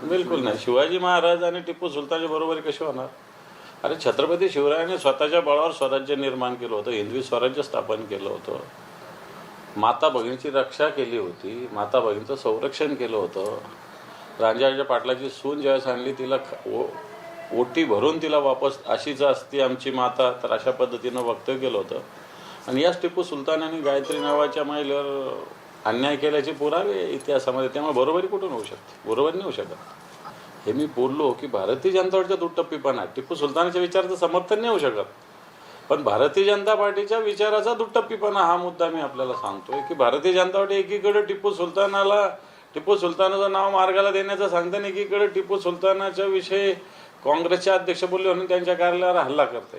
बिलकुल नाही. शिवाजी महाराज आणि टिपू सुलतानच्या बरोबरी कशी होणार? अरे छत्रपती शिवरायाने स्वतःच्या बळावर स्वराज्य निर्माण केलं होतं, हिंदवी स्वराज्य स्थापन केलं होतं, माता भगिनीची रक्षा केली होती, माता भगिनीचं संरक्षण केलं होतं. रांजणाच्या पाटलाची सून ज्यावेळेस आणली तिला ओटी भरून तिला वापस अशीच असती आमची माता, तर अशा पद्धतीनं वक्तव्य केलं होतं. आणि याच टिपू सुलतानाने गायत्री नावाच्या महिलेवर अन्याय केल्याचे पुरावे इतिहासामध्ये. त्यामुळे बरोबरी कुठून होऊ शकते? बरोबर नाही होऊ शकत. हे मी बोललो की भारतीय जनता पार्टीचा दुटप्पीपणा, टिपू सुलतानाच्या विचाराचं समर्थन नाही होऊ शकत, पण भारतीय जनता पार्टीच्या विचाराचा दुटप्पीपणा हा मुद्दा मी आपल्याला सांगतोय. की भारतीय जनता पार्टी एकीकडे टिपू सुलतानाचं नाव मार्गाला देण्याचं सांगते, एकीकडे टिपू सुलतानाच्या विषयी काँग्रेसचे अध्यक्ष बोलले म्हणून त्यांच्या कार्यालयावर हल्ला करते.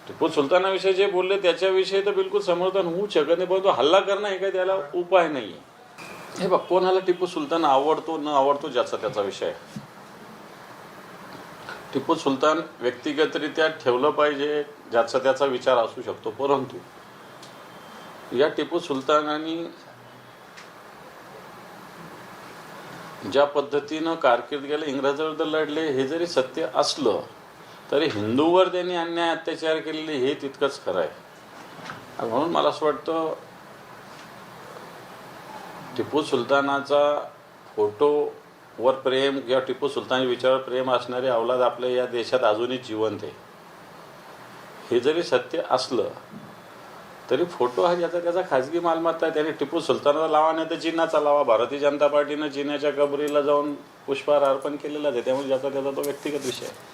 टिपू सुलतानाविषयी जे बोलले त्याच्याविषयी तर बिलकुल समर्थन होऊ शकत नाही, परंतु हल्ला करणं हे काही त्याला उपाय नाही आहे. हे बघ, कोणाला टिपू सुलतान आवडतो न आवडतो ज्याचा त्याचा विषय. टिपू सुलतान व्यक्तिगतरित्या ठेवलं पाहिजे ज्याचा त्याचा विचार असू शकतो, परंतु या टिपू सुलतानांनी ज्या पद्धतीनं कारकीर्द केलं, इंग्रजांविरुद्ध लढले, हे जरी सत्य असलं तरी हिंदूवर त्यांनी अन्याय अत्याचार केलेले हे तितकंच खरं आहे. म्हणून मला असं वाटतं टिपू सुलतानाचा फोटोवर प्रेम किंवा टिपू सुलतानच्या विचारावर प्रेम असणारे अवलाद आपल्या या देशात अजूनही जिवंत आहे. हे जरी सत्य असलं तरी फोटो हा ज्याचा त्याचा खाजगी मालमत्ता आहे. त्याने टिपू सुलतानाचा लावा नाही तर जिन्नाचा लावा. भारतीय जनता पार्टीनं जिन्याच्या कबरीला जाऊन पुष्पहार अर्पण केलेलाच आहे, त्यामुळे ज्याचा त्याचा तो व्यक्तिगत विषय आहे.